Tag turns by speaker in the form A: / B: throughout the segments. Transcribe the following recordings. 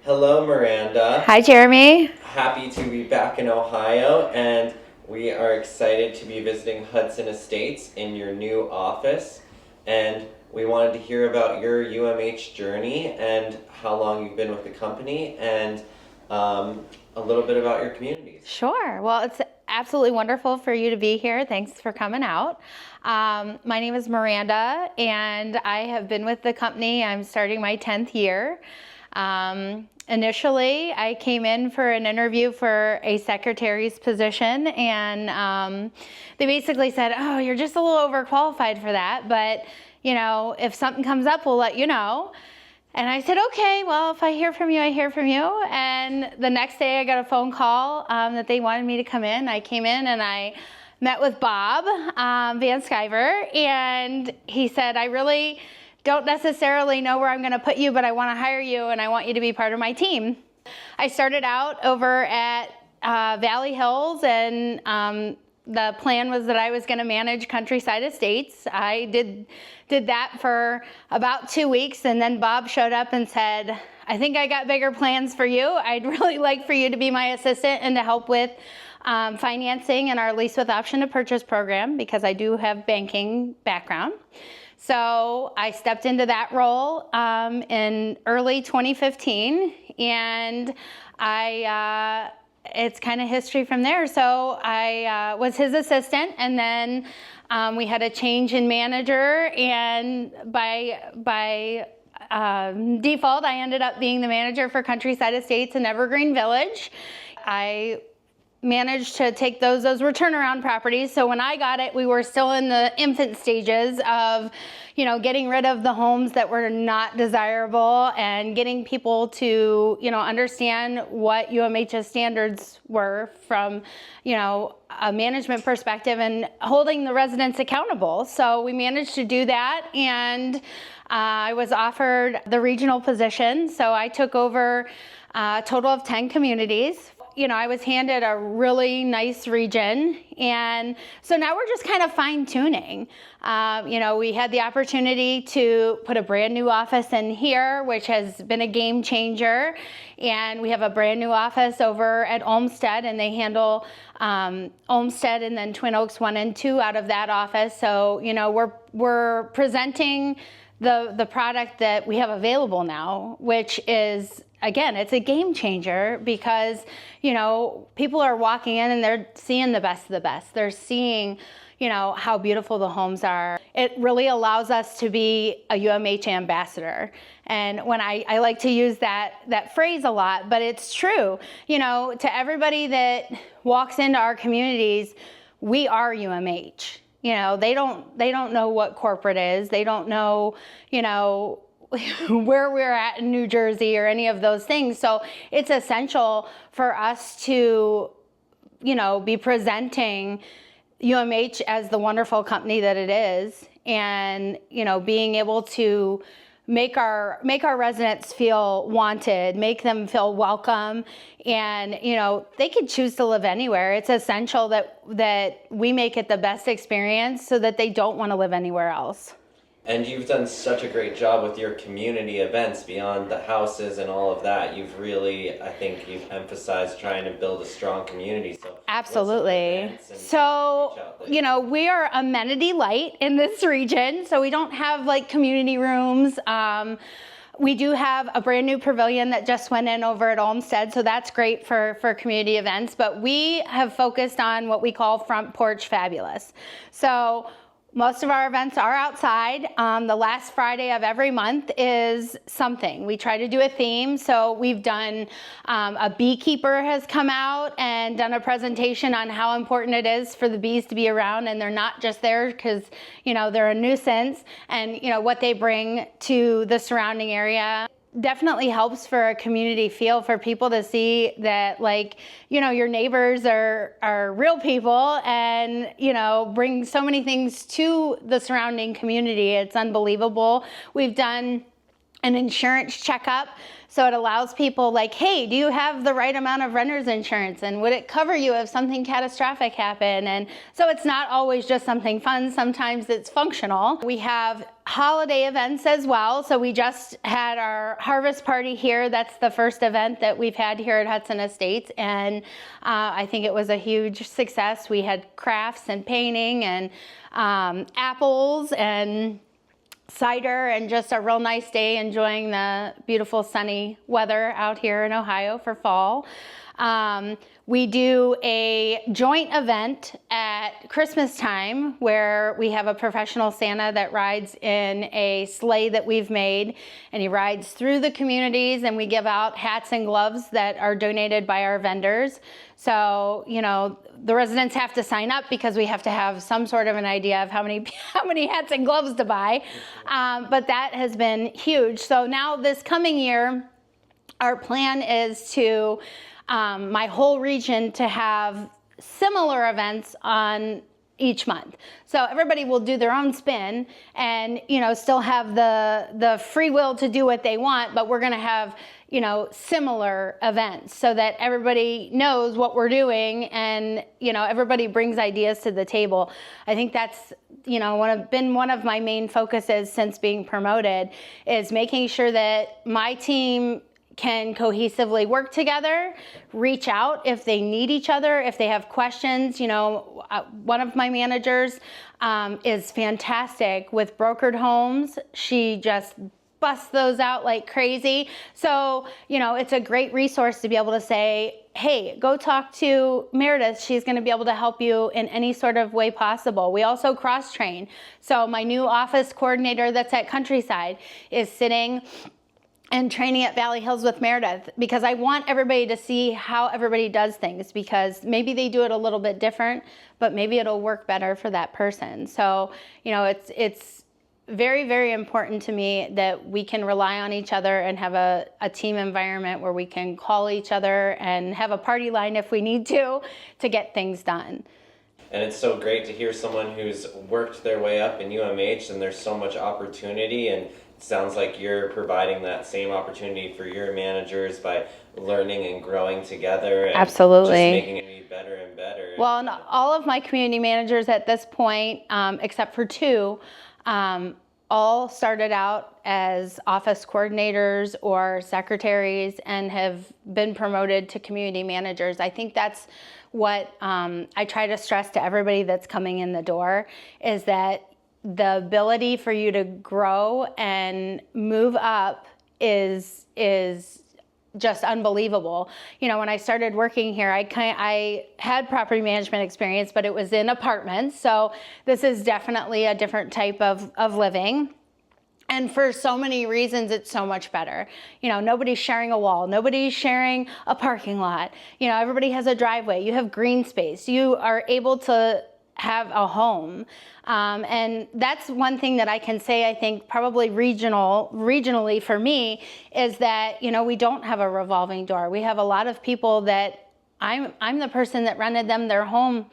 A: Hello, Miranda.
B: Hi, Jeremy.
A: Happy to be back in Ohio, and we are excited to be visiting Hudson Estates in your new office. And we wanted to hear about your UMH journey and how long you've been with the company, and a little bit about your communities.
B: Sure. Well, it's absolutely wonderful for you to be here. Thanks for coming out. My name is Miranda, and I have been with the company. I'm starting my 10th year. Initially, I came in for an interview for a secretary's position, and they basically said, "Oh, you're just a little overqualified for that, but if something comes up, we'll let you know." And I said, "Okay, well, if I hear from you, I hear from you." And the next day I got a phone call that they wanted me to come in. I came in and I met with Bob Van Sciver, and he said, "I really don't necessarily know where I'm going to put you, but I want to hire you and I want you to be part of my team." I started out over at Valley Hills, and the plan was that I was going to manage Countryside Estates. I did that for about 2 weeks, and then Bob showed up and said, "I think I got bigger plans for you. I'd really like for you to be my assistant and to help with financing and our lease with option to purchase program, because I do have banking background." So I stepped into that role in early 2015, and it's kind of history from there. So I was his assistant, and then we had a change in manager, and by default, I ended up being the manager for Countryside Estates and Evergreen Village. I managed to take those were turnaround properties. So when I got it, we were still in the infant stages of, getting rid of the homes that were not desirable and getting people to, understand what UMH's standards were from, a management perspective and holding the residents accountable. So we managed to do that, and I was offered the regional position. So I took over a total of 10 communities. I was handed a really nice region, and so now we're just kind of fine-tuning. We had the opportunity to put a brand new office in here, which has been a game changer, and we have a brand new office over at Olmsted, and they handle Olmsted and then Twin Oaks 1 and 2 out of that office. So we're presenting the product that we have available now, which is, again, it's a game changer, because, people are walking in and they're seeing the best of the best. They're seeing, how beautiful the homes are. It really allows us to be a UMH ambassador. And when I like to use that phrase a lot, but it's true, to everybody that walks into our communities, we are UMH. They don't know what corporate is. They don't know, where we're at in New Jersey or any of those things. So it's essential for us to, be presenting UMH as the wonderful company that it is, and, being able to make our residents feel wanted, make them feel welcome, and they can choose to live anywhere. It's essential that we make it the best experience so that they don't want to live anywhere else.
A: And you've done such a great job with your community events beyond the houses and all of that. I think you've emphasized trying to build a strong community. So
B: absolutely. So, we are amenity light in this region. So we don't have like community rooms. We do have a brand new pavilion that just went in over at Olmsted, so that's great for community events. But we have focused on what we call Front Porch Fabulous. So most of our events are outside. The last Friday of every month is something. We try to do a theme. So we've done, a beekeeper has come out and done a presentation on how important it is for the bees to be around, and they're not just there because, they're a nuisance, and, what they bring to the surrounding area. Definitely helps for a community feel, for people to see that, your neighbors are real people, and, bring so many things to the surrounding community. It's unbelievable. We've done an insurance checkup. So it allows people hey, do you have the right amount of renter's insurance? And would it cover you if something catastrophic happened? And so it's not always just something fun. Sometimes it's functional. We have holiday events as well. So we just had our harvest party here. That's the first event that we've had here at Hudson Estates, and I think it was a huge success. We had crafts and painting and apples and cider, and just a real nice day enjoying the beautiful sunny weather out here in Ohio for fall. We do a joint event at Christmas time where we have a professional Santa that rides in a sleigh that we've made, and he rides through the communities, and we give out hats and gloves that are donated by our vendors. So, you know, the residents have to sign up because we have to have some sort of an idea of how many hats and gloves to buy. But that has been huge. So now this coming year, our plan is to my whole region to have similar events on each month. So everybody will do their own spin and, you know, still have the free will to do what they want, but we're going to have, you know, similar events so that everybody knows what we're doing, and, you know, everybody brings ideas to the table. I think that's, you know, been one of my main focuses since being promoted, is making sure that my team can cohesively work together, reach out if they need each other, if they have questions. You know, one of my managers is fantastic with brokered homes. She just busts those out like crazy. So, you know, it's a great resource to be able to say, hey, go talk to Meredith. She's going to be able to help you in any sort of way possible. We also cross-train. So my new office coordinator that's at Countryside is sitting and training at Valley Hills with Meredith, because I want everybody to see how everybody does things, because maybe they do it a little bit different, but maybe it'll work better for that person. So, you know, it's very, very important to me that we can rely on each other and have a team environment where we can call each other and have a party line if we need to get things done.
A: And it's so great to hear someone who's worked their way up in UMH, and there's so much opportunity, and it sounds like you're providing that same opportunity for your managers by learning and growing together. And
B: absolutely.
A: Just making it better and better.
B: Well, and all of my community managers at this point, except for two, all started out as office coordinators or secretaries and have been promoted to community managers. I think that's what I try to stress to everybody that's coming in the door, is that the ability for you to grow and move up is just unbelievable. You know, when I started working here, I had property management experience, but it was in apartments. So this is definitely a different type of living. And for so many reasons, it's so much better. You know, nobody's sharing a wall. Nobody's sharing a parking lot. You know, everybody has a driveway. You have green space. You are able to have a home. And that's one thing that I can say, I think probably regionally for me, is that, you know, we don't have a revolving door. We have a lot of people that I'm the person that rented them their home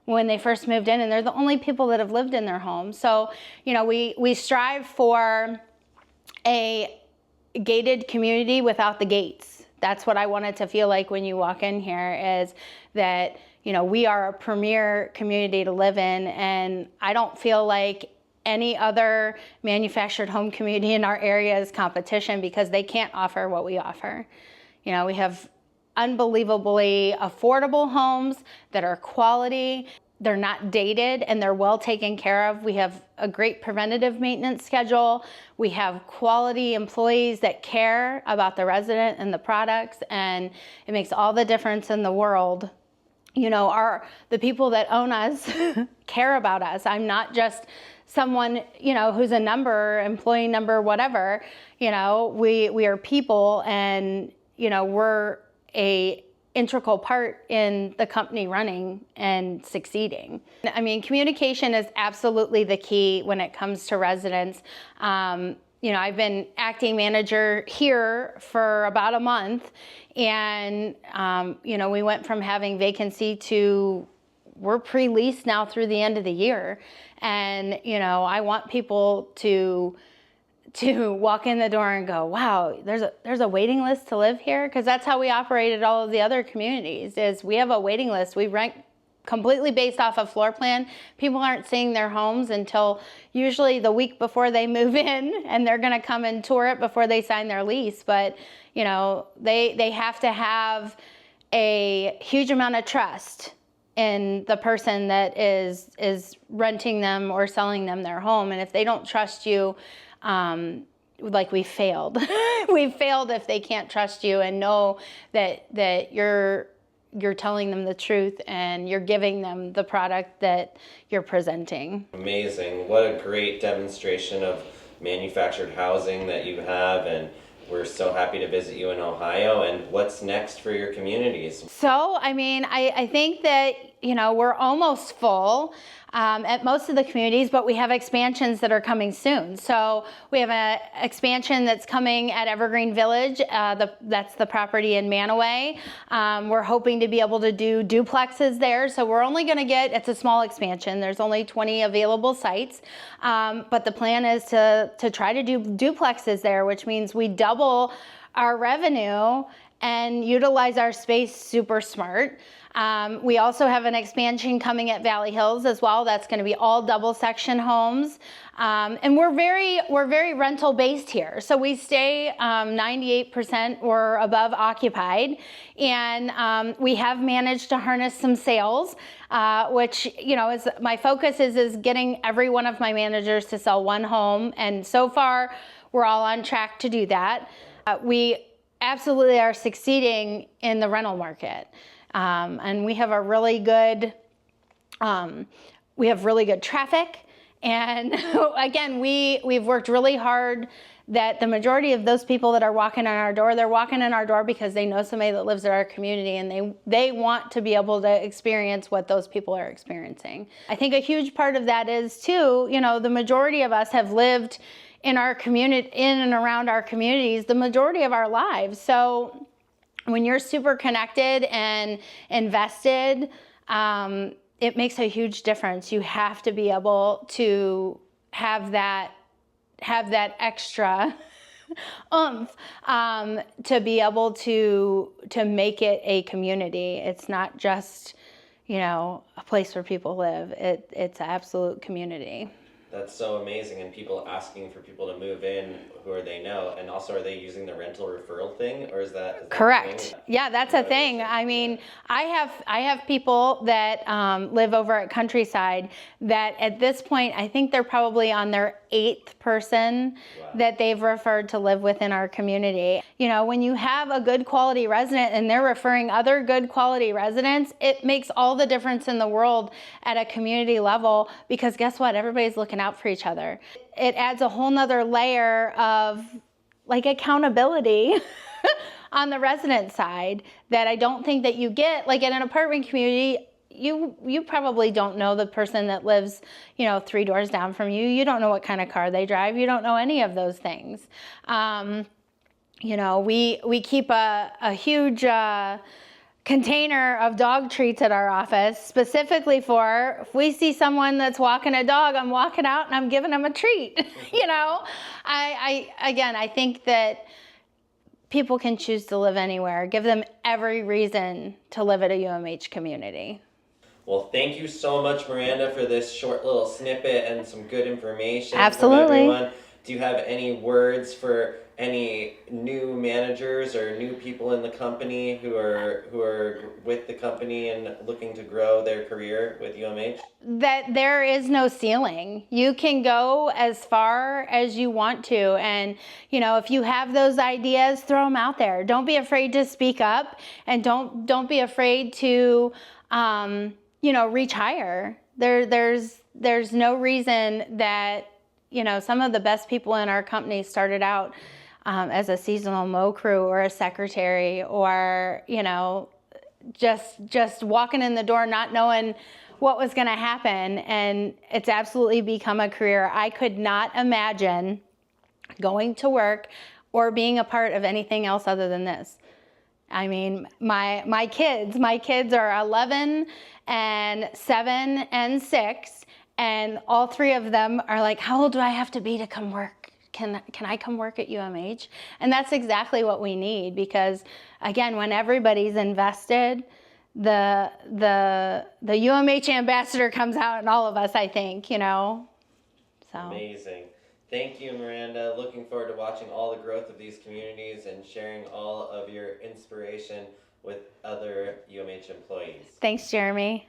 B: when they first moved in, and they're the only people that have lived in their home. So, you know, we strive for a gated community without the gates. That's what I want it to feel like when you walk in here, is that, you know, we are a premier community to live in, and I don't feel like any other manufactured home community in our area is competition, because they can't offer what we offer. You know, we have unbelievably affordable homes that are quality. They're not dated, and they're well taken care of. We have a great preventative maintenance schedule. We have quality employees that care about the resident and the products, and it makes all the difference in the world. You know, the people that own us care about us. I'm not just someone, you know, who's a number, employee number, whatever. You know, we are people, and, you know, we're a integral part in the company running and succeeding. I mean, communication is absolutely the key when it comes to residents. You know, I've been acting manager here for about a month, and, you know, we went from having vacancy to we're pre-leased now through the end of the year. And, you know, I want people to walk in the door and go, wow, there's a waiting list to live here, because that's how we operate at all of the other communities. Is we have a waiting list. We rent completely based off of floor plan. People aren't seeing their homes until usually the week before they move in, and they're going to come and tour it before they sign their lease. But, you know, they have to have a huge amount of trust in the person that is renting them or selling them their home. And if they don't trust you, like we failed. We've failed if they can't trust you and know that you're telling them the truth and you're giving them the product that you're presenting.
A: Amazing. What a great demonstration of manufactured housing that you have, and we're so happy to visit you in Ohio. And what's next for your communities?
B: So, I mean, I think that, you know, we're almost full at most of the communities, but we have expansions that are coming soon. So we have an expansion that's coming at Evergreen Village. That's the property in Manaway. We're hoping to be able to do duplexes there. So we're only going to get, it's a small expansion. There's only 20 available sites. But the plan is to try to do duplexes there, which means we double our revenue and utilize our space super smart. We also have an expansion coming at Valley Hills as well. That's going to be all double section homes. And we're very rental based here. So we stay 98% or above occupied. And we have managed to harness some sales, which, you know, is my focus is getting every one of my managers to sell one home. And so far, we're all on track to do that. We absolutely are succeeding in the rental market. And we have a really good, traffic. And again, we've worked really hard that the majority of those people that are walking in our door, they're walking in our door because they know somebody that lives in our community, and they want to be able to experience what those people are experiencing. I think a huge part of that is too, you know, the majority of us have lived in our community, in and around our communities, the majority of our lives. So when you're super connected and invested, it makes a huge difference. You have to be able to have that extra oomph to be able to make it a community. It's not just, you know, a place where people live. It's an absolute community.
A: That's so amazing, and people asking for people to move in who they know, and also are they using the rental referral thing, or is that
B: correct? Yeah, that's a thing. I mean, I have people that live over at Countryside that at this point, I think they're probably on their 8th person that they've referred to live within our community. You know, when you have a good quality resident and they're referring other good quality residents, it makes all the difference in the world at a community level, because guess what? Everybody's looking out for each other. It adds a whole nother layer of like accountability on the resident side that I don't think that you get. Like in an apartment community, you probably don't know the person that lives, you know, 3 doors down from you. You don't know what kind of car they drive. You don't know any of those things. You know, we keep a huge container of dog treats at our office, specifically for if we see someone that's walking a dog, I'm walking out and I'm giving them a treat. You know, I think that people can choose to live anywhere. Give them every reason to live at a UMH community.
A: Well, thank you so much, Miranda, for this short little snippet and some good information.
B: Absolutely.
A: From everyone. Do you have any words for any new managers or new people in the company who are with the company and looking to grow their career with UMH?
B: That there is no ceiling. You can go as far as you want to, and you know, if you have those ideas, throw them out there. Don't be afraid to speak up, and don't be afraid to you know, reach higher. There's no reason that, you know, some of the best people in our company started out as a seasonal mow crew or a secretary, or, you know, just walking in the door not knowing what was going to happen, and it's absolutely become a career. I could not imagine going to work or being a part of anything else other than this. I mean, my kids are 11 and 7 and 6, and all 3 of them are like, how old do I have to be to come work? Can I come work at UMH? And that's exactly what we need, because again, when everybody's invested, the UMH ambassador comes out in all of us, I think, you know. So.
A: Amazing. Thank you, Miranda. Looking forward to watching all the growth of these communities and sharing all of your inspiration with other UMH employees.
B: Thanks, Jeremy.